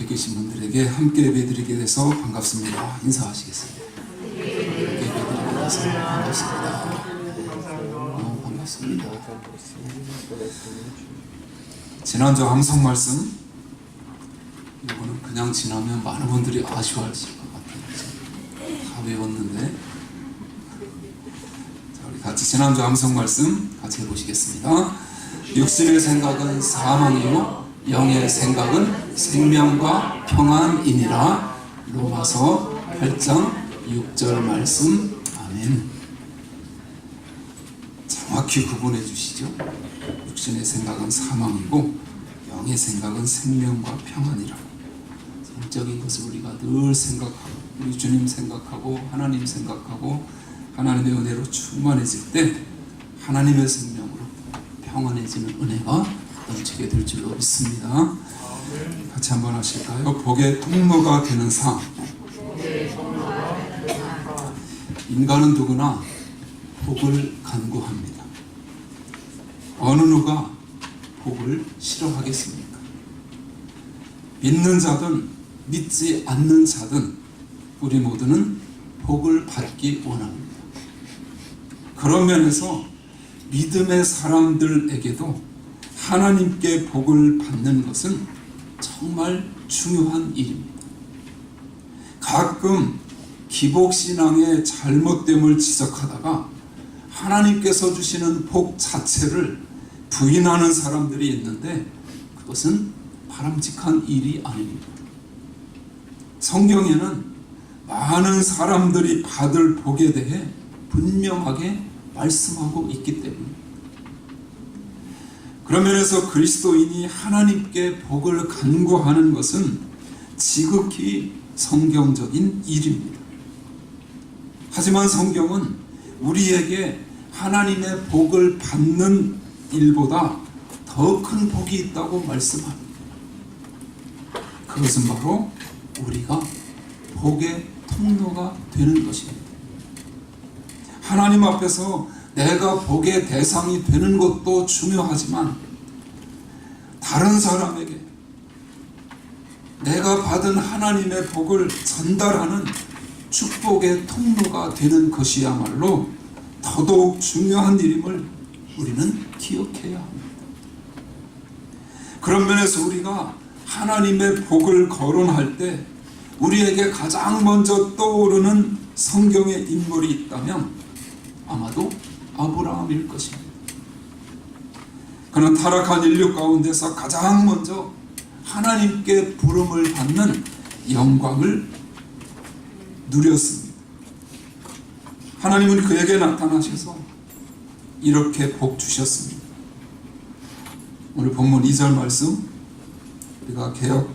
옆에 계신 분들에게 함께 예배드리게 돼서 반갑습니다. 인사하시겠습니다. 함께 예배드리게 돼서 반갑습니다. 반갑습니다. 지난주 항상 말씀, 이거는 그냥 지나면 많은 분들이 아쉬워하실 것 같아요. 다 외웠는데, 자, 우리 같이 지난주 함성 말씀 같이 해보시겠습니다. 육신의 생각은 사망이요 영의 생각은 생명과 평안이니라. 로마서 8장 6절 말씀. 아멘. 정확히 구분해 주시죠. 육신의 생각은 사망이고 영의 생각은 생명과 평안이라고. 성적인 것을 우리가 늘 생각하고 우리 주님 생각하고 하나님 생각하고 하나님의 은혜로 충만해질 때 하나님의 생명으로 평안해지는 은혜가 넘치게 될 줄로 믿습니다. 같이 한번 하실까요? 복의 통로가 되는 삶. 인간은 누구나 복을 간구합니다. 어느 누가 복을 싫어하겠습니까? 믿는 자든 믿지 않는 자든 우리 모두는 복을 받기 원합니다. 그런 면에서 믿음의 사람들에게도 하나님께 복을 받는 것은 정말 중요한 일입니다. 가끔 기복신앙의 잘못됨을 지적하다가 하나님께서 주시는 복 자체를 부인하는 사람들이 있는데 그것은 바람직한 일이 아닙니다. 성경에는 많은 사람들이 받을 복에 대해 분명하게 말씀하고 있기 때문입니다. 그런 면에서 그리스도인이 하나님께 복을 간구하는 것은 지극히 성경적인 일입니다. 하지만 성경은 우리에게 하나님의 복을 받는 일보다 더 큰 복이 있다고 말씀합니다. 그것은 바로 우리가 복의 통로가 되는 것입니다. 하나님 앞에서 내가 복의 대상이 되는 것도 중요하지만 다른 사람에게 내가 받은 하나님의 복을 전달하는 축복의 통로가 되는 것이야말로 더더욱 중요한 일임을 우리는 기억해야 합니다. 그런 면에서 우리가 하나님의 복을 거론할 때 우리에게 가장 먼저 떠오르는 성경의 인물이 있다면 아마도 아브라함일 것입니다. 그는 타락한 인류 가운데서 가장 먼저 하나님께 부름을 받는 영광을 누렸습니다. 하나님은 그에게 나타나셔서 이렇게 복 주셨습니다. 오늘 본문 2절 말씀, 우리가 개역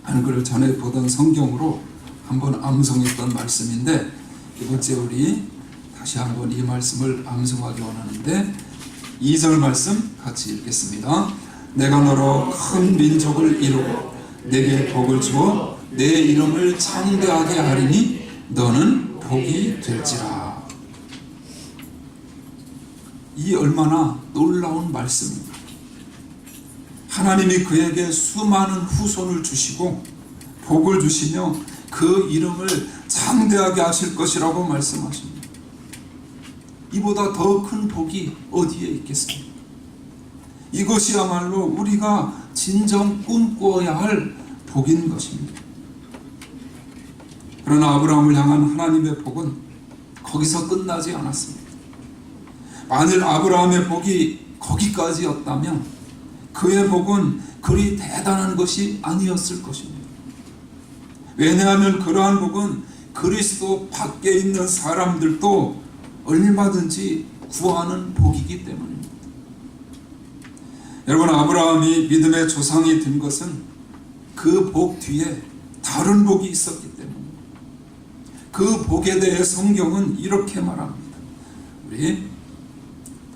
한글을 전에 보던 성경으로 한번 암송했던 말씀인데, 이번째 우리 다시 한번 이 말씀을 암송하기 원하는데 2절 말씀 같이 읽겠습니다. 내가 너로 큰 민족을 이루고 내게 복을 주어 내 이름을 창대하게 하리니 너는 복이 될지라. 이 얼마나 놀라운 말씀입니다. 하나님이 그에게 수많은 후손을 주시고 복을 주시며 그 이름을 창대하게 하실 것이라고 말씀하십니다. 이보다 더 큰 복이 어디에 있겠습니까? 이것이야말로 우리가 진정 꿈꾸어야 할 복인 것입니다. 그러나 아브라함을 향한 하나님의 복은 거기서 끝나지 않았습니다. 만일 아브라함의 복이 거기까지였다면 그의 복은 그리 대단한 것이 아니었을 것입니다. 왜냐하면 그러한 복은 그리스도 밖에 있는 사람들도 얼마든지 구하는 복이기 때문입니다. 여러분, 아브라함이 믿음의 조상이 된 것은 그 복 뒤에 다른 복이 있었기 때문입니다. 그 복에 대해 성경은 이렇게 말합니다. 우리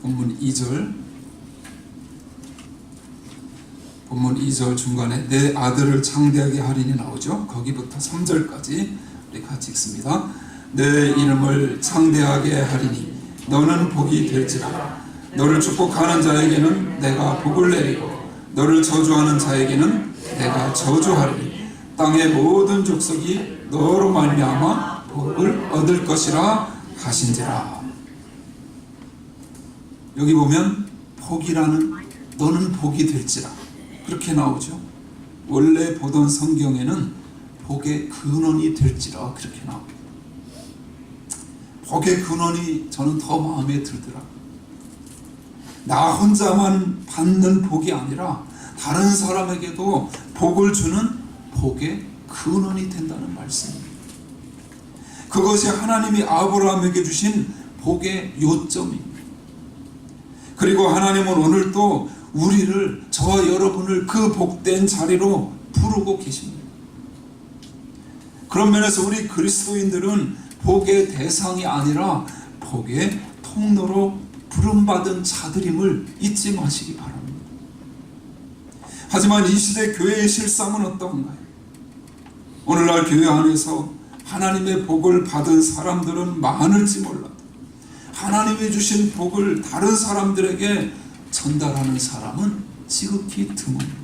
본문 2절 중간에 내 아들을 창대하게 하리니 나오죠. 거기부터 3절까지 우리 같이 읽습니다. 내 이름을 창대하게 하리니 너는 복이 될지라. 너를 축복하는 자에게는 내가 복을 내리고 너를 저주하는 자에게는 내가 저주하리니 땅의 모든 족속이 너로 말미암아 복을 얻을 것이라 하신지라. 여기 보면 복이라는, 너는 복이 될지라 그렇게 나오죠. 원래 보던 성경에는 복의 근원이 될지라 그렇게 나옵니다. 복의 근원이 저는 더 마음에 들더라고요. 나 혼자만 받는 복이 아니라 다른 사람에게도 복을 주는 복의 근원이 된다는 말씀입니다. 그것이 하나님이 아브라함에게 주신 복의 요점입니다. 그리고 하나님은 오늘도 우리를, 저와 여러분을 그 복된 자리로 부르고 계십니다. 그런 면에서 우리 그리스도인들은 복의 대상이 아니라 복의 통로로 부름받은 자들임을 잊지 마시기 바랍니다. 하지만 이 시대 교회의 실상은 어떠한가요? 오늘날 교회 안에서 하나님의 복을 받은 사람들은 많을지 몰라도 하나님이 주신 복을 다른 사람들에게 전달하는 사람은 지극히 드뭅니다.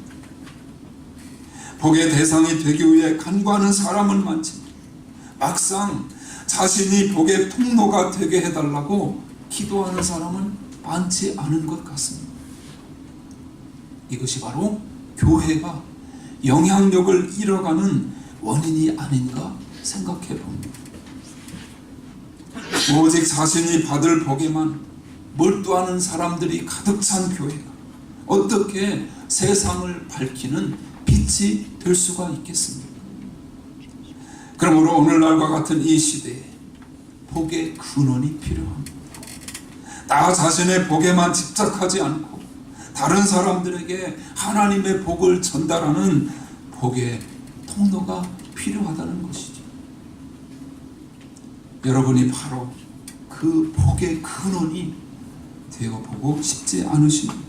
복의 대상이 되기 위해 간구하는 사람은 많지만 막상 자신이 복의 통로가 되게 해달라고 기도하는 사람은 많지 않은 것 같습니다. 이것이 바로 교회가 영향력을 잃어가는 원인이 아닌가 생각해 봅니다. 오직 자신이 받을 복에만 몰두하는 사람들이 가득 찬 교회가 어떻게 세상을 밝히는 빛이 될 수가 있겠습니까? 그러므로 오늘날과 같은 이 시대에 복의 근원이 필요합니다. 나 자신의 복에만 집착하지 않고 다른 사람들에게 하나님의 복을 전달하는 복의 통로가 필요하다는 것이죠. 여러분이 바로 그 복의 근원이 되어보고 싶지 않으십니까?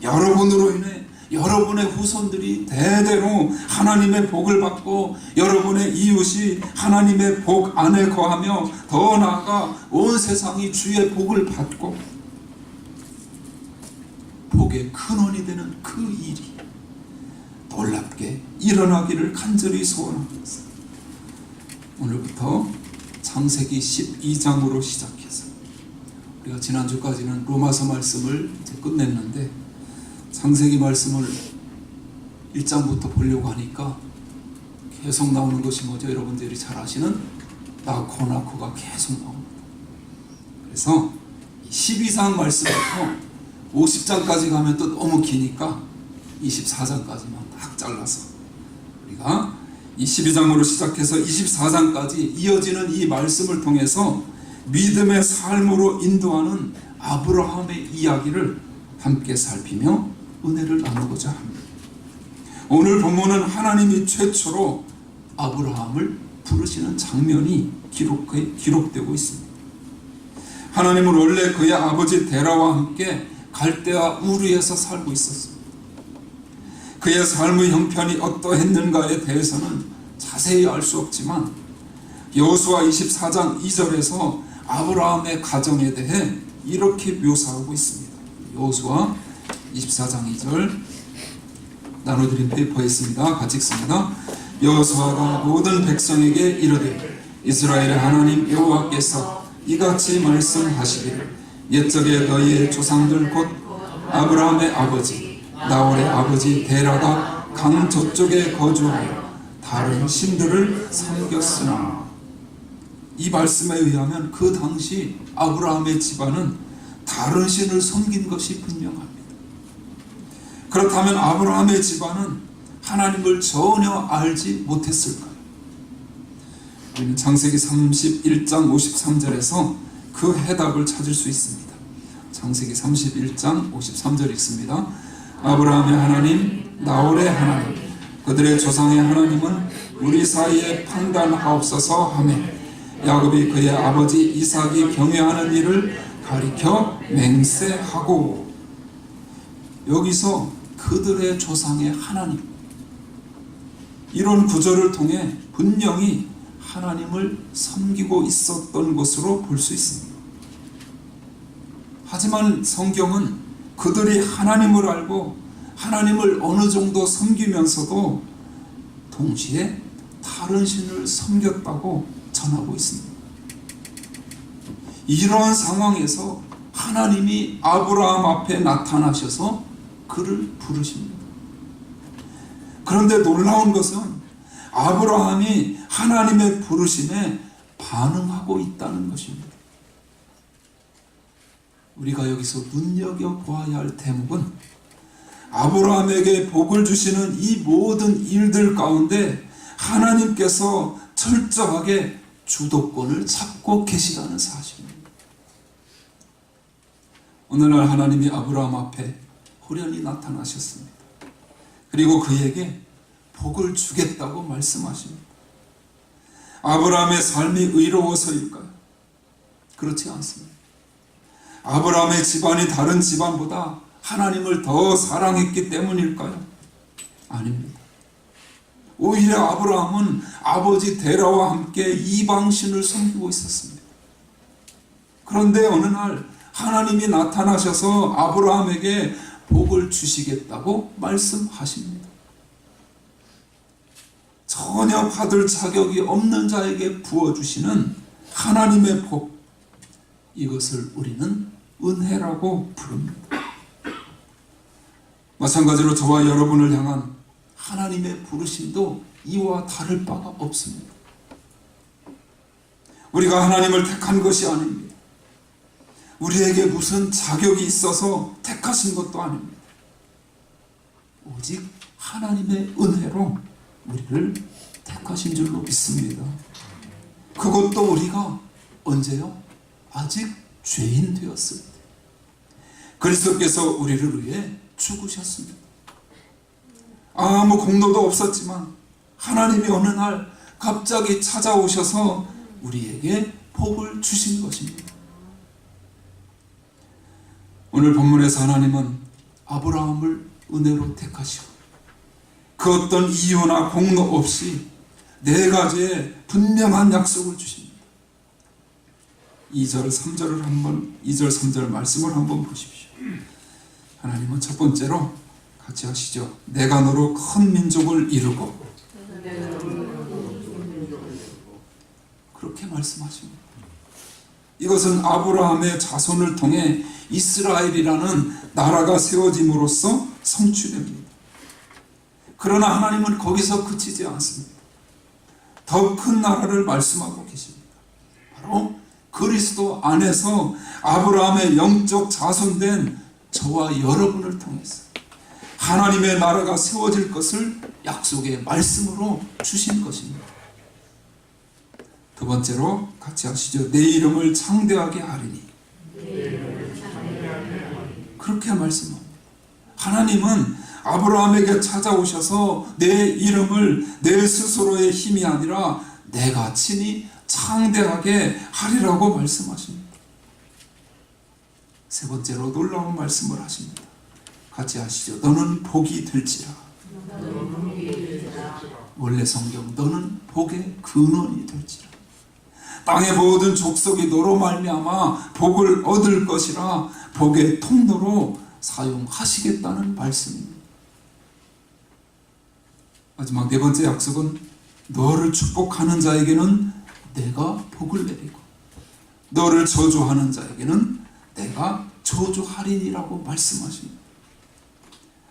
여러분으로 인해 여러분의 후손들이 대대로 하나님의 복을 받고 여러분의 이웃이 하나님의 복 안에 거하며 더 나아가 온 세상이 주의 복을 받고 복의 근원이 되는 그 일이 놀랍게 일어나기를 간절히 소원합니다. 오늘부터 창세기 12장으로 시작해서 우리가 지난주까지는 로마서 말씀을 이제 끝냈는데 창세기 말씀을 1장부터 보려고 하니까 계속 나오는 것이 뭐죠? 여러분들이 잘 아시는 나코가 계속 나옵니다. 그래서 12장 말씀부터 50장까지 가면 또 너무 기니까 24장까지만 딱 잘라서 우리가 이 12장으로 시작해서 24장까지 이어지는 이 말씀을 통해서 믿음의 삶으로 인도하는 아브라함의 이야기를 함께 살피며 은혜를 나누고자 합니다. 오늘 본문은 하나님이 최초로 아브라함을 부르시는 장면이 기록되고 있습니다. 하나님은 원래 그의 아버지 데라와 함께 갈대아 우르에서 살고 있었습니다. 그의 삶의 형편이 어떠했는가에 대해서는 자세히 알 수 없지만 여호수아 24장 2절에서 아브라함의 가정에 대해 이렇게 묘사하고 있습니다. 여호수아 24장 2절 나눠드린 페이퍼에 있습니다. 같이 읽습니다. 여호수아가 모든 백성에게 이르되 이스라엘의 하나님 여호와께서 이같이 말씀하시기를 옛적에 너희의 조상들 곧 아브라함의 아버지 나홀의 아버지 데라가 강 저쪽에 거주하여 다른 신들을 섬겼으나 이 말씀에 의하면 그 당시 아브라함의 집안은 다른 신을 섬긴 것이 분명합니다. 그렇다면 아브라함의 집안은 하나님을 전혀 알지 못했을까요? 우리는 창세기 31장 53절에서 그 해답을 찾을 수 있습니다. 창세기 31장 53절 읽습니다. 아브라함의 하나님, 나홀의 하나님, 그들의 조상의 하나님은 우리 사이에 판단하옵소서 하며 야곱이 그의 아버지 이삭이 경외하는 일을 가리켜 맹세하고. 여기서 그들의 조상의 하나님, 이런 구절을 통해 분명히 하나님을 섬기고 있었던 것으로 볼 수 있습니다. 하지만 성경은 그들이 하나님을 알고 하나님을 어느 정도 섬기면서도 동시에 다른 신을 섬겼다고 전하고 있습니다. 이러한 상황에서 하나님이 아브라함 앞에 나타나셔서 그를 부르십니다. 그런데 놀라운 것은 아브라함이 하나님의 부르심에 반응하고 있다는 것입니다. 우리가 여기서 눈여겨보아야 할 대목은 아브라함에게 복을 주시는 이 모든 일들 가운데 하나님께서 철저하게 주도권을 잡고 계시다는 사실입니다. 오늘날 하나님이 아브라함 앞에 호련히 나타나셨습니다. 그리고 그에게 복을 주겠다고 말씀하십니다. 아브라함의 삶이 의로워서일까요? 그렇지 않습니다. 아브라함의 집안이 다른 집안보다 하나님을 더 사랑했기 때문일까요? 아닙니다. 오히려 아브라함은 아버지 데라와 함께 이방신을 섬기고 있었습니다. 그런데 어느 날 하나님이 나타나셔서 아브라함에게 복을 주시겠다고 말씀하십니다. 전혀 받을 자격이 없는 자에게 부어주시는 하나님의 복, 이것을 우리는 은혜라고 부릅니다. 마찬가지로 저와 여러분을 향한 하나님의 부르심도 이와 다를 바가 없습니다. 우리가 하나님을 택한 것이 아닙니다. 우리에게 무슨 자격이 있어서 택하신 것도 아닙니다. 오직 하나님의 은혜로 우리를 택하신 줄로 믿습니다. 그것도 우리가 언제요? 아직 죄인 되었을 때 그리스도께서 우리를 위해 죽으셨습니다. 아무 공로도 없었지만 하나님이 어느 날 갑자기 찾아오셔서 우리에게 복을 주신 것입니다. 오늘 본문에서 하나님은 아브라함을 은혜로 택하시고 그 어떤 이유나 공로 없이 네 가지의 분명한 약속을 주십니다. 2절 3절 말씀을 한번 보십시오. 하나님은 첫 번째로 같이 하시죠. 내가 너로 큰 민족을 이루고, 그렇게 말씀하십니다. 이것은 아브라함의 자손을 통해 이스라엘이라는 나라가 세워짐으로써 성취됩니다. 그러나 하나님은 거기서 그치지 않습니다. 더 큰 나라를 말씀하고 계십니다. 바로 그리스도 안에서 아브라함의 영적 자손된 저와 여러분을 통해서 하나님의 나라가 세워질 것을 약속의 말씀으로 주신 것입니다. 두 번째로 같이 하시죠. 내 이름을 창대하게 하리니. 그렇게 말씀합니다. 하나님은 아브라함에게 찾아오셔서 내 이름을 내 스스로의 힘이 아니라 내가 친히 창대하게 하리라고 말씀하십니다. 세 번째로 놀라운 말씀을 하십니다. 같이 하시죠. 너는 복이 될지라. 원래 성경 너는 복의 근원이 될지라. 땅의 모든 족속이 너로 말미암아 복을 얻을 것이라 복의 통로로 사용하시겠다는 말씀입니다. 마지막 네 번째 약속은 너를 축복하는 자에게는 내가 복을 내리고 너를 저주하는 자에게는 내가 저주하리니라고 말씀하십니다.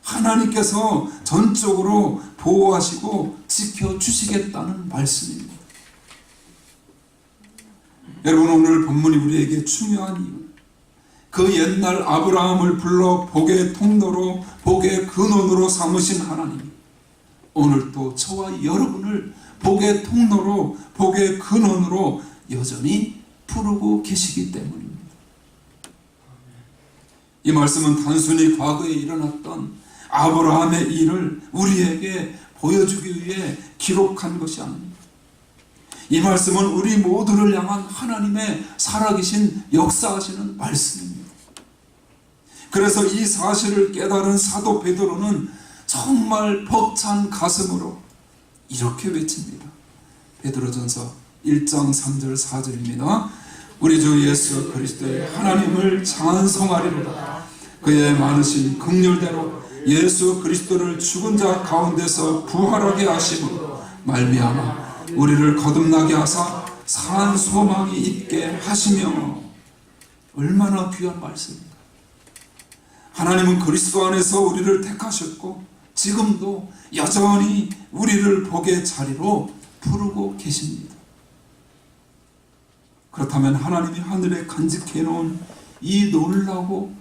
하나님께서 전적으로 보호하시고 지켜주시겠다는 말씀입니다. 여러분, 오늘 본문이 우리에게 중요한 이유, 그 옛날 아브라함을 불러 복의 통로로 복의 근원으로 삼으신 하나님이 오늘 또 저와 여러분을 복의 통로로 복의 근원으로 여전히 부르고 계시기 때문입니다. 이 말씀은 단순히 과거에 일어났던 아브라함의 일을 우리에게 보여주기 위해 기록한 것이 아닙니다. 이 말씀은 우리 모두를 향한 하나님의 살아계신 역사하시는 말씀입니다. 그래서 이 사실을 깨달은 사도 베드로는 정말 벅찬 가슴으로 이렇게 외칩니다. 베드로전서 1장 3절 4절입니다. 우리 주 예수 그리스도의 하나님을 찬송하리로다. 그의 많으신 긍휼대로 예수 그리스도를 죽은 자 가운데서 부활하게 하심으로 말미암아 우리를 거듭나게 하사 산 소망이 있게 하시며. 얼마나 귀한 말씀입니다. 하나님은 그리스도 안에서 우리를 택하셨고 지금도 여전히 우리를 복의 자리로 부르고 계십니다. 그렇다면 하나님이 하늘에 간직해 놓은 이 놀랍고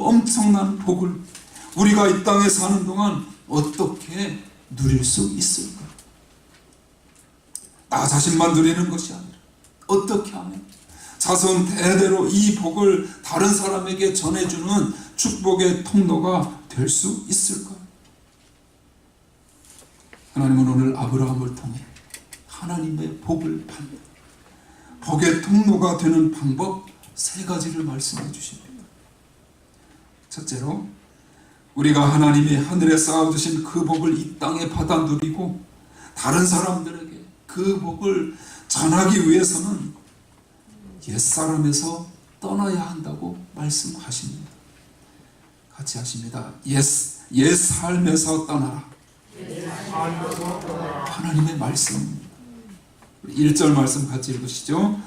엄청난 복을 우리가 이 땅에 사는 동안 어떻게 누릴 수 있을까? 나 자신만 누리는 것이 아니라 어떻게 하면 자손 대대로 이 복을 다른 사람에게 전해주는 축복의 통로가 될 수 있을까? 하나님은 오늘 아브라함을 통해 하나님의 복을 받는 복의 통로가 되는 방법 세 가지를 말씀해 주십니다. 첫째로, 우리가 하나님이 하늘에 쌓아두신 그 복을 이 땅에 받아 누리고 다른 사람들에게 그 복을 전하기 위해서는 옛사람에서 떠나야 한다고 말씀하십니다. 같이 하십니다. 옛 삶에서 떠나라. 하나님의 말씀입니다. 1절 말씀 같이 읽으시죠.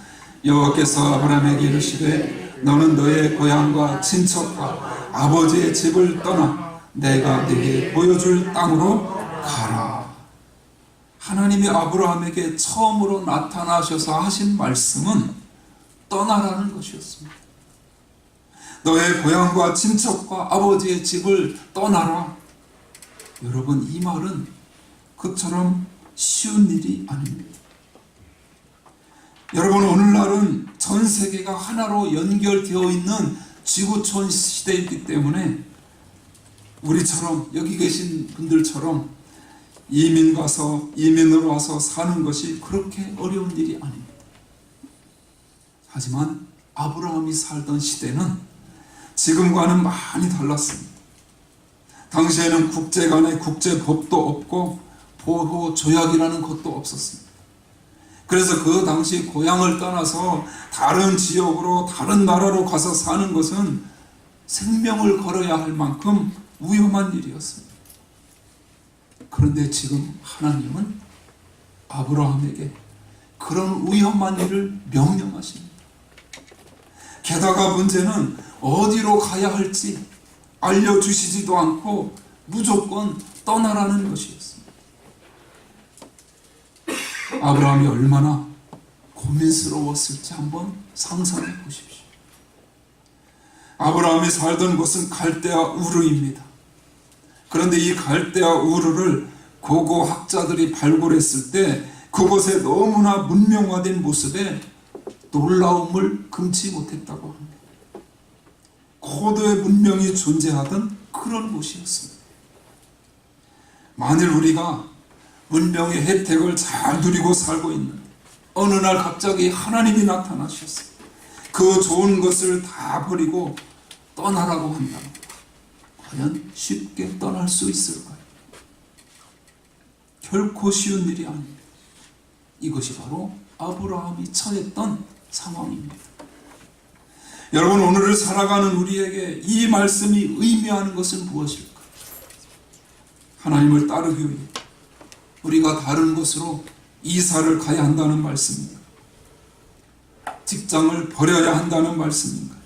여호와께서 아브라함에게 이르시되 너는 너의 고향과 친척과 아버지의 집을 떠나 내가 네게 보여줄 땅으로 가라. 하나님이 아브라함에게 처음으로 나타나셔서 하신 말씀은 떠나라는 것이었습니다. 너의 고향과 친척과 아버지의 집을 떠나라. 여러분, 이 말은 그처럼 쉬운 일이 아닙니다. 여러분, 오늘날은 전 세계가 하나로 연결되어 있는 지구촌 시대이기 때문에 우리처럼, 여기 계신 분들처럼 이민으로 와서 사는 것이 그렇게 어려운 일이 아닙니다. 하지만 아브라함이 살던 시대는 지금과는 많이 달랐습니다. 당시에는 국제 간의 국제법도 없고 보호조약이라는 것도 없었습니다. 그래서 그 당시 고향을 떠나서 다른 지역으로 다른 나라로 가서 사는 것은 생명을 걸어야 할 만큼 위험한 일이었습니다. 그런데 지금 하나님은 아브라함에게 그런 위험한 일을 명령하십니다. 게다가 문제는 어디로 가야 할지 알려주시지도 않고 무조건 떠나라는 것이었습니다. 아브라함이 얼마나 고민스러웠을지 한번 상상해 보십시오. 아브라함이 살던 곳은 갈대아 우르입니다. 그런데 이 갈대아 우르를 고고 학자들이 발굴했을 때 그곳에 너무나 문명화된 모습에 놀라움을 금치 못했다고 합니다. 고도의 문명이 존재하던 그런 곳이었습니다. 만일 우리가 문명의 혜택을 잘 누리고 살고 있는데 어느 날 갑자기 하나님이 나타나셨어요. 그 좋은 것을 다 버리고 떠나라고 한다면 과연 쉽게 떠날 수 있을까요? 결코 쉬운 일이 아닙니다. 이것이 바로 아브라함이 처했던 상황입니다. 여러분, 오늘을 살아가는 우리에게 이 말씀이 의미하는 것은 무엇일까? 하나님을 따르기 위해 우리가 다른 곳으로 이사를 가야 한다는 말씀입니다. 직장을 버려야 한다는 말씀인가?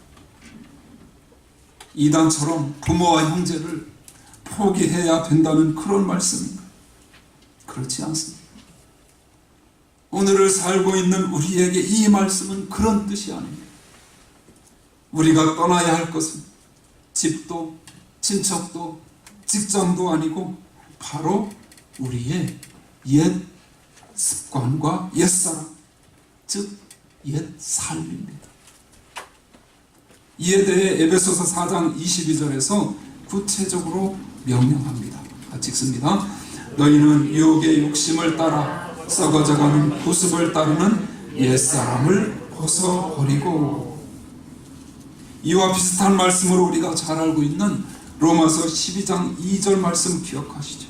이단처럼 부모와 형제를 포기해야 된다는 그런 말씀인가? 그렇지 않습니다. 오늘을 살고 있는 우리에게 이 말씀은 그런 뜻이 아닙니다. 우리가 떠나야 할 것은 집도 친척도 직장도 아니고 바로 우리의 옛 습관과 옛사람, 즉 옛 삶입니다. 이에 대해 에베소서 4장 22절에서 구체적으로 명령합니다. 같이 읽습니다. 너희는 유혹의 욕심을 따라 썩어져가는 구습을 따르는 옛사람을 벗어버리고. 이와 비슷한 말씀으로 우리가 잘 알고 있는 로마서 12장 2절 말씀 기억하시죠?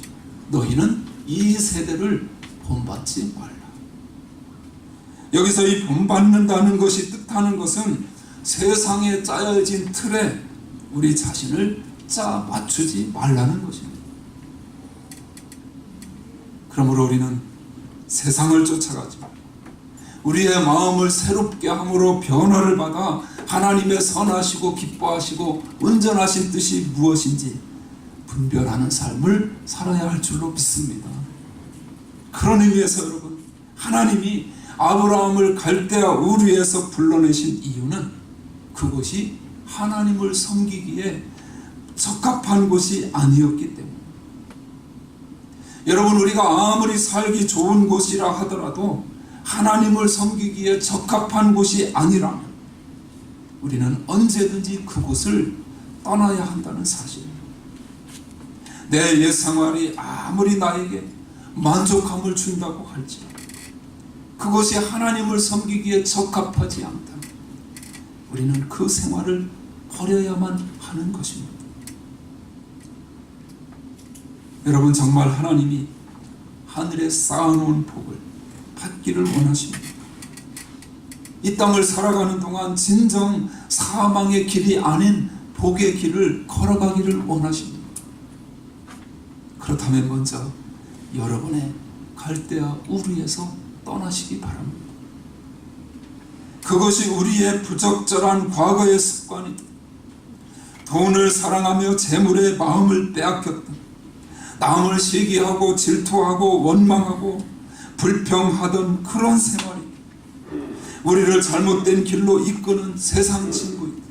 너희는 이 세대를 본받지 말라. 여기서 이 본받는다는 것이 뜻하는 것은 세상에 짜여진 틀에 우리 자신을 짜 맞추지 말라는 것입니다. 그러므로 우리는 세상을 쫓아가지 말고 우리의 마음을 새롭게 함으로 변화를 받아 하나님의 선하시고 기뻐하시고 온전하신 뜻이 무엇인지 분별하는 삶을 살아야 할 줄로 믿습니다. 그런 의미에서 여러분, 하나님이 아브라함을 갈대아 우르에서 불러내신 이유는 그곳이 하나님을 섬기기에 적합한 곳이 아니었기 때문에. 여러분, 우리가 아무리 살기 좋은 곳이라 하더라도 하나님을 섬기기에 적합한 곳이 아니라면 우리는 언제든지 그곳을 떠나야 한다는 사실입니다. 내 옛 생활이 아무리 나에게 만족함을 준다고 할지라도 그것이 하나님을 섬기기에 적합하지 않다면 우리는 그 생활을 버려야만 하는 것입니다. 여러분, 정말 하나님이 하늘에 쌓아놓은 복을 받기를 원하십니다. 이 땅을 살아가는 동안 진정 사망의 길이 아닌 복의 길을 걸어가기를 원하십니다. 그렇다면 먼저 여러분의 갈대아 우르에서 떠나시기 바랍니다. 그것이 우리의 부적절한 과거의 습관이든 돈을 사랑하며 재물에 마음을 빼앗겼던, 남을 시기하고 질투하고 원망하고 불평하던 그런 생활이 우리를 잘못된 길로 이끄는 세상 친구이든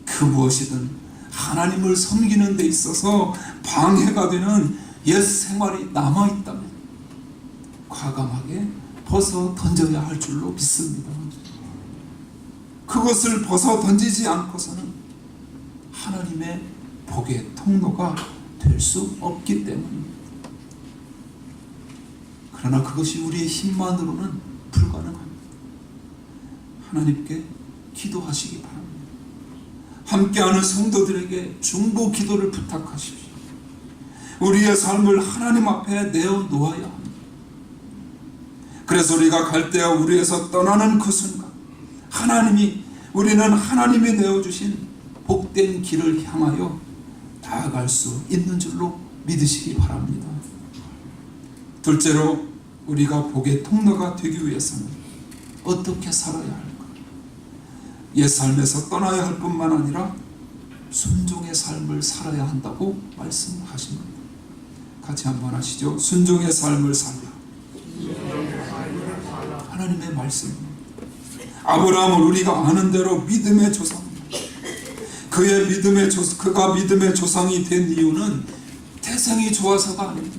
그 무엇이든 하나님을 섬기는 데 있어서 방해가 되는 옛 생활이 남아있다면 과감하게 벗어 던져야 할 줄로 믿습니다. 그것을 벗어 던지지 않고서는 하나님의 복의 통로가 될 수 없기 때문입니다. 그러나 그것이 우리의 힘만으로는 불가능합니다. 하나님께 기도하시기 바랍니다. 함께하는 성도들에게 중보 기도를 부탁하십시오. 우리의 삶을 하나님 앞에 내어놓아야 합니다. 그래서 우리가 갈대아 우르에서 떠나는 그 순간 우리는 하나님이 내어주신 복된 길을 향하여 나아갈 수 있는 줄로 믿으시기 바랍니다. 둘째로 우리가 복의 통로가 되기 위해서는 어떻게 살아야 할까? 옛 삶에서 떠나야 할 뿐만 아니라 순종의 삶을 살아야 한다고 말씀하십니다. 같이 한번 하시죠. 순종의 삶을 살라. 하나님의 말씀입니다. 아브라함은 우리가 아는 대로 믿음의 조상입니다. 그가 믿음의 조상이 된 이유는 태생이 좋아서가 아닙니다.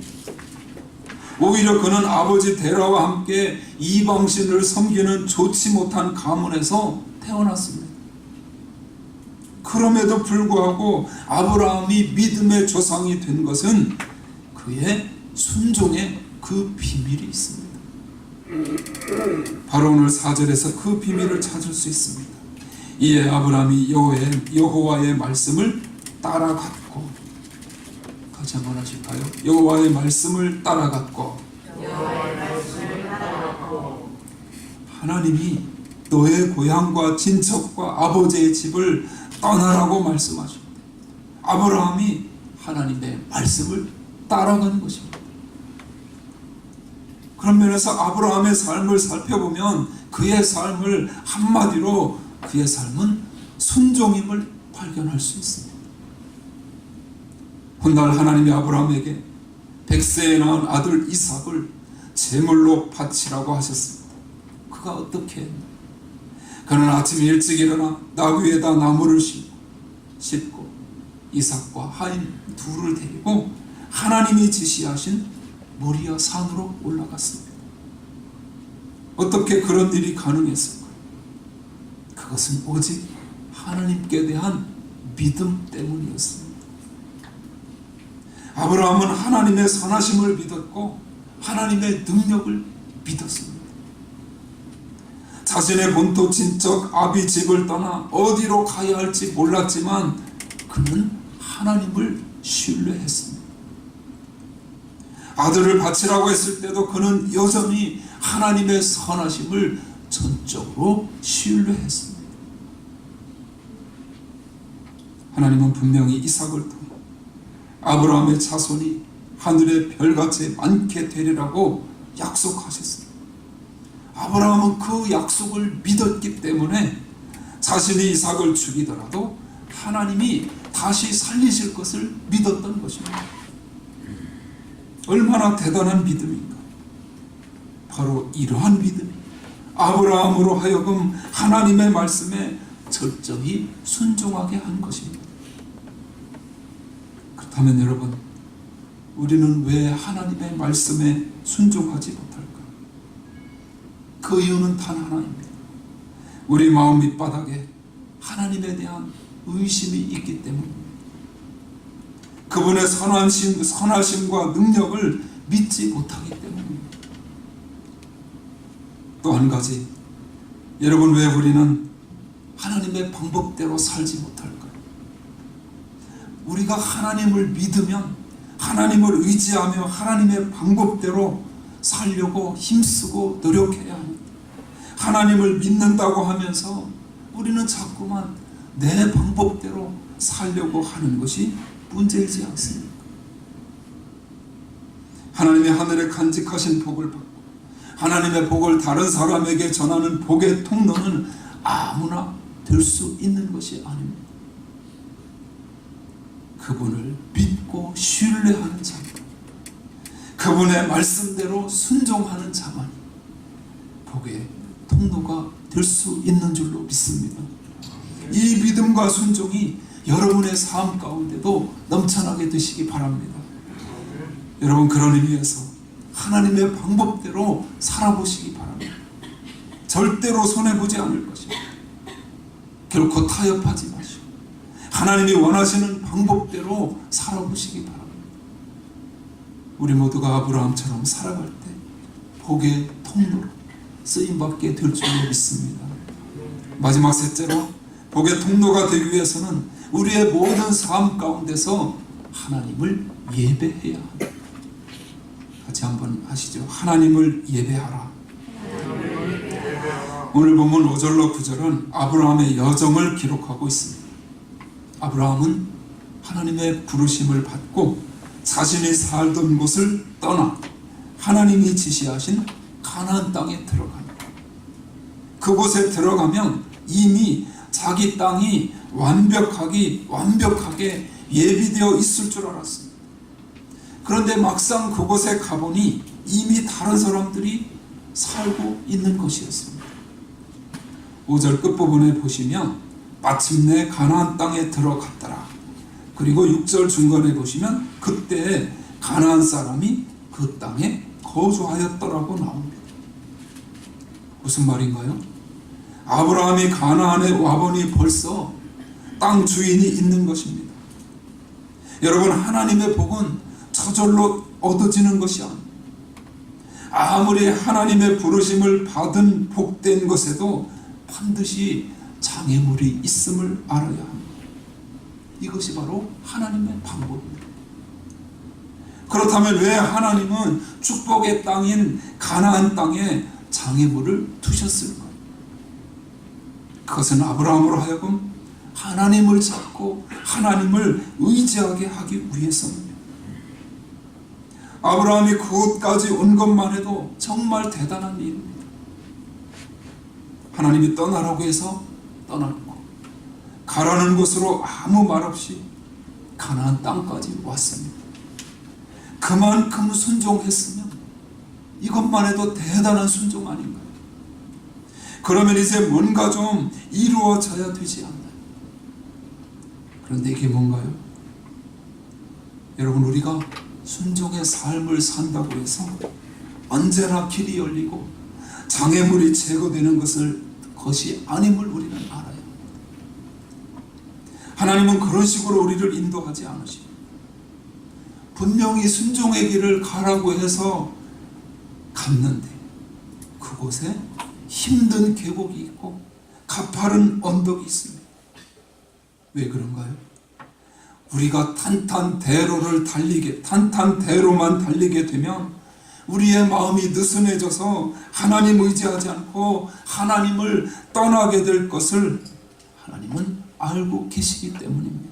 오히려 그는 아버지 데라와 함께 이방신을 섬기는 좋지 못한 가문에서 태어났습니다. 그럼에도 불구하고 아브라함이 믿음의 조상이 된 것은 그의 순종에 그 비밀이 있습니다. 바로 오늘 4절에서 그 비밀을 찾을 수 있습니다. 이에 아브라함이 여호와의 말씀을 따라갔고, 같이 한번 하실까요? 여호와의 말씀을 따라갔고, 하나님이 너의 고향과 친척과 아버지의 집을 떠나라고 말씀하십니다. 아브라함이 하나님의 말씀을 따라가는 것입니다. 그런 면에서 아브라함의 삶을 살펴보면 그의 삶을 한마디로 그의 삶은 순종임을 발견할 수 있습니다. 훗날 하나님이 아브라함에게 100세에 낳은 아들 이삭을 제물로 바치라고 하셨습니다. 그가 어떻게 했나? 그는 아침 일찍 일어나 나귀에다 나무를 싣고 이삭과 하인 둘을 데리고 하나님이 지시하신 모리아 산으로 올라갔습니다. 어떻게 그런 일이 가능했을까요? 그것은 오직 하나님께 대한 믿음 때문이었습니다. 아브라함은 하나님의 선하심을 믿었고 하나님의 능력을 믿었습니다. 자신의 본토 친척 아비 집을 떠나 어디로 가야 할지 몰랐지만 그는 하나님을 신뢰했습니다. 아들을 바치라고 했을 때도 그는 여전히 하나님의 선하심을 전적으로 신뢰했습니다. 하나님은 분명히 이삭을 통해 아브라함의 자손이 하늘의 별같이 많게 되리라고 약속하셨습니다. 아브라함은 그 약속을 믿었기 때문에 자신이 이삭을 죽이더라도 하나님이 다시 살리실 것을 믿었던 것입니다. 얼마나 대단한 믿음인가. 바로 이러한 믿음이 아브라함으로 하여금 하나님의 말씀에 철저히 순종하게 한 것입니다. 그렇다면 여러분, 우리는 왜 하나님의 말씀에 순종하지 못할까? 그 이유는 단 하나입니다. 우리 마음 밑바닥에 하나님에 대한 의심이 있기 때문입니다. 그분의 선하심과 능력을 믿지 못하기 때문입니다. 또 한 가지, 여러분, 왜 우리는 하나님의 방법대로 살지 못할까요? 우리가 하나님을 믿으면, 하나님을 의지하며 하나님의 방법대로 살려고 힘쓰고 노력해야 합니다. 하나님을 믿는다고 하면서 우리는 자꾸만 내 방법대로 살려고 하는 것이 문제이지 않습니까? 하나님의 하늘에 간직하신 복을 받고 하나님의 복을 다른 사람에게 전하는 복의 통로는 아무나 될 수 있는 것이 아닙니다. 그분을 믿고 신뢰하는 자, 그분의 말씀대로 순종하는 자만이 복의 통로가 될 수 있는 줄로 믿습니다. 이 믿음과 순종이 여러분의 삶 가운데도 넘쳐나게 되시기 바랍니다. 여러분, 그런 의미에서 하나님의 방법대로 살아보시기 바랍니다. 절대로 손해보지 않을 것입니다. 결코 타협하지 마시고 하나님이 원하시는 방법대로 살아보시기 바랍니다. 우리 모두가 아브라함처럼 살아갈 때 복의 통로로 쓰임받게 될 줄로 믿습니다. 마지막 셋째로, 복의 통로가 되기 위해서는 우리의 모든 삶 가운데서 하나님을 예배해야 합니다. 같이 한번 하시죠. 하나님을 예배하라. 오늘 본문 5절로 9절은 아브라함의 여정을 기록하고 있습니다. 아브라함은 하나님의 부르심을 받고 자신이 살던 곳을 떠나 하나님이 지시하신 가나안 땅에 들어갑니다. 그곳에 들어가면 이미 자기 땅이 완벽하게 예비되어 있을 줄 알았습니다. 그런데 막상 그곳에 가보니 이미 다른 사람들이 살고 있는 것이었습니다. 5절 끝부분에 보시면 마침내 가나안 땅에 들어갔더라. 그리고 6절 중간에 보시면 그때 가나안 사람이 그 땅에 거주하였더라고 나옵니다. 무슨 말인가요? 아브라함이 가나안에 와보니 벌써 땅 주인이 있는 것입니다. 여러분, 하나님의 복은 저절로 얻어지는 것이 아닙니다. 아무리 하나님의 부르심을 받은 복된 것에도 반드시 장애물이 있음을 알아야 합니다. 이것이 바로 하나님의 방법입니다. 그렇다면 왜 하나님은 축복의 땅인 가나안 땅에 장애물을 두셨을까요? 그것은 아브라함으로 하여금 하나님을 찾고 하나님을 의지하게 하기 위해서입니다. 아브라함이 그곳까지 온 것만 해도 정말 대단한 일입니다. 하나님이 떠나라고 해서 떠났고 가라는 곳으로 아무 말 없이 가나안 땅까지 왔습니다. 그만큼 순종했으면 이것만 해도 대단한 순종 아닌가요? 그러면 이제 뭔가 좀 이루어져야 되지 않나요? 그런데 이게 뭔가요? 여러분, 우리가 순종의 삶을 산다고 해서 언제나 길이 열리고 장애물이 제거되는 것이 아님을 우리는 알아야 합니다. 하나님은 그런 식으로 우리를 인도하지 않으시고 분명히 순종의 길을 가라고 해서 갔는데 그곳에 힘든 계곡이 있고 가파른 언덕이 있습니다. 왜 그런가요? 우리가 탄탄대로만 달리게 되면 우리의 마음이 느슨해져서 하나님 의지하지 않고 하나님을 떠나게 될 것을 하나님은 알고 계시기 때문입니다.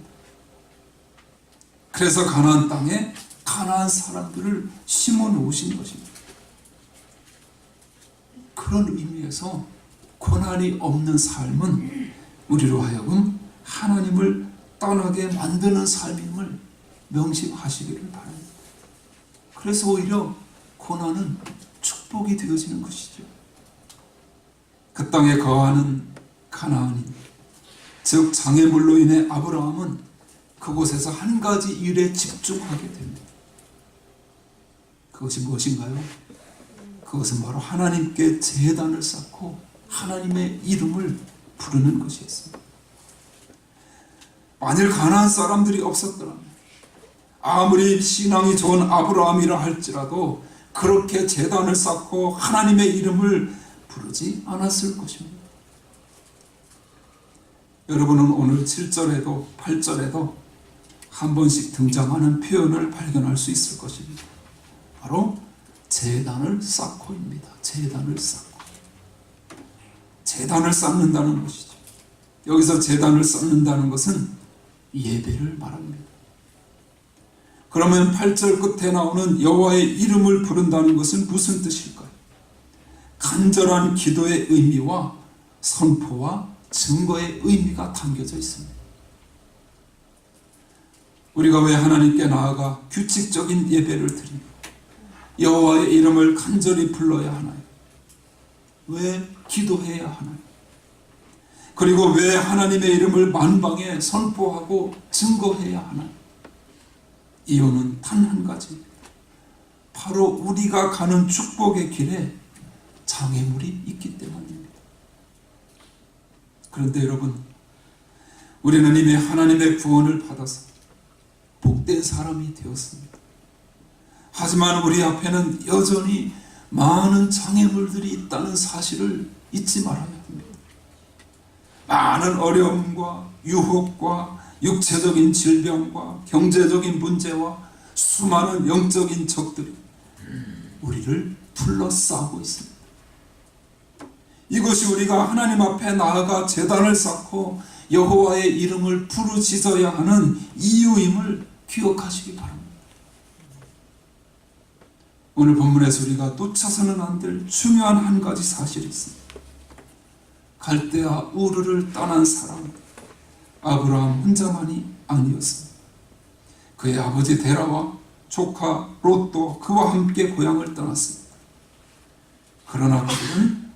그래서 가나안 땅에 가나안 사람들을 심어 놓으신 것입니다. 그런 의미에서 고난이 없는 삶은 우리로 하여금 하나님을 떠나게 만드는 삶임을 명심하시기를 바랍니다. 그래서 오히려 고난은 축복이 되어지는 것이죠. 그 땅에 거하는 가나안인, 즉 장애물로 인해 아브라함은 그곳에서 한 가지 일에 집중하게 됩니다. 그것이 무엇인가요? 그것은 바로 하나님께 제단을 쌓고 하나님의 이름을 부르는 것이었습니다. 만일 가나안 사람들이 없었더라면 아무리 신앙이 좋은 아브라함이라 할지라도 그렇게 제단을 쌓고 하나님의 이름을 부르지 않았을 것입니다. 여러분은 오늘 7절에도 8절에도 한 번씩 등장하는 표현을 발견할 수 있을 것입니다. 바로 제단을 쌓고입니다. 제단을 쌓고. 제단을 쌓는다는 것이죠. 여기서 제단을 쌓는다는 것은 예배를 말합니다. 그러면 8절 끝에 나오는 여호와의 이름을 부른다는 것은 무슨 뜻일까요? 간절한 기도의 의미와 선포와 증거의 의미가 담겨져 있습니다. 우리가 왜 하나님께 나아가 규칙적인 예배를 드리고 여호와의 이름을 간절히 불러야 하나요? 왜 기도해야 하나요? 그리고 왜 하나님의 이름을 만방에 선포하고 증거해야 하나요? 이유는 단 한 가지, 바로 우리가 가는 축복의 길에 장애물이 있기 때문입니다. 그런데 여러분, 우리는 이미 하나님의 구원을 받아서 복된 사람이 되었습니다. 하지만 우리 앞에는 여전히 많은 장애물들이 있다는 사실을 잊지 말아야 합니다. 많은 어려움과 유혹과 육체적인 질병과 경제적인 문제와 수많은 영적인 적들이 우리를 둘러싸고 있습니다. 이것이 우리가 하나님 앞에 나아가 제단을 쌓고 여호와의 이름을 부르짖어야 하는 이유임을 기억하시기 바랍니다. 오늘 본문에서 우리가 놓쳐서는 안 될 중요한 한 가지 사실이 있습니다. 갈대아 우르를 떠난 사람 아브라함 혼자만이 아니었습니다. 그의 아버지 데라와 조카 롯도 그와 함께 고향을 떠났습니다. 그러나 그들은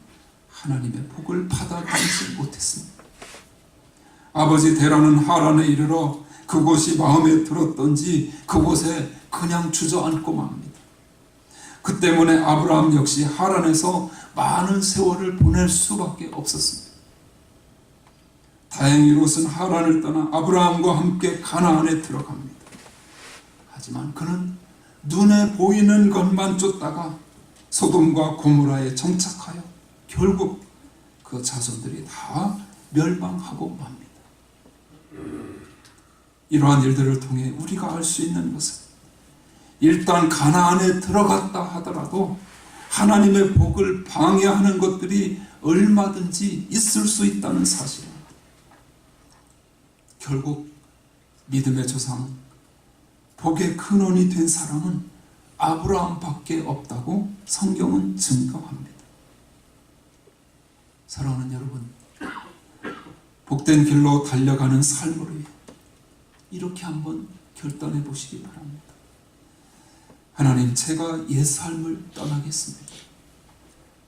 하나님의 복을 받아들이지 못했습니다. 아버지 데라는 하란에 이르러 그곳이 마음에 들었던지 그곳에 그냥 주저앉고 맙니다. 그 때문에 아브라함 역시 하란에서 많은 세월을 보낼 수밖에 없었습니다. 다행히 롯은 하란을 떠나 아브라함과 함께 가나안에 들어갑니다. 하지만 그는 눈에 보이는 것만 쫓다가 소돔과 고모라에 정착하여 결국 그 자손들이 다 멸망하고 맙니다. 이러한 일들을 통해 우리가 알 수 있는 것은 일단 가나안에 들어갔다 하더라도 하나님의 복을 방해하는 것들이 얼마든지 있을 수 있다는 사실입니다. 결국 믿음의 조상, 복의 근원이 된 사람은 아브라함밖에 없다고 성경은 증거합니다. 사랑하는 여러분, 복된 길로 달려가는 삶으로 이렇게 한번 결단해 보시기 바랍니다. 하나님, 제가 옛삶을 떠나겠습니다.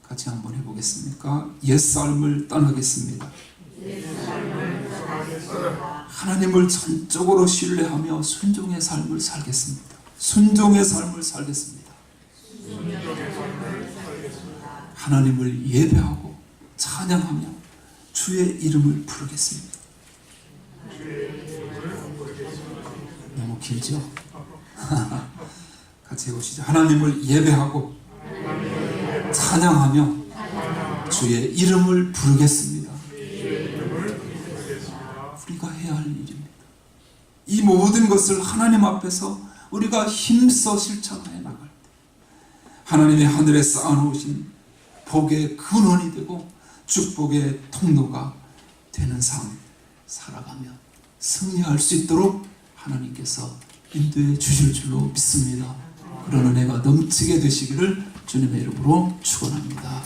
같이 한번 해보겠습니까? 옛삶을 떠나겠습니다. 하나님을 전적으로 신뢰하며 순종의 삶을 살겠습니다. 순종의 삶을 살겠습니다. 하나님을 예배하고 찬양하며 주의 이름을 부르겠습니다. 너무 길죠? 같이 해보시죠. 하나님을 예배하고 찬양하며 주의 이름을 부르겠습니다. 우리가 해야 할 일입니다. 이 모든 것을 하나님 앞에서 우리가 힘써 실천해 나갈 때 하나님의 하늘에 쌓아놓으신 복의 근원이 되고 축복의 통로가 되는 삶 살아가며 승리할 수 있도록 하나님께서 인도해 주실 줄로 믿습니다. 그런 은혜가 넘치게 되시기를 주님의 이름으로 축원합니다.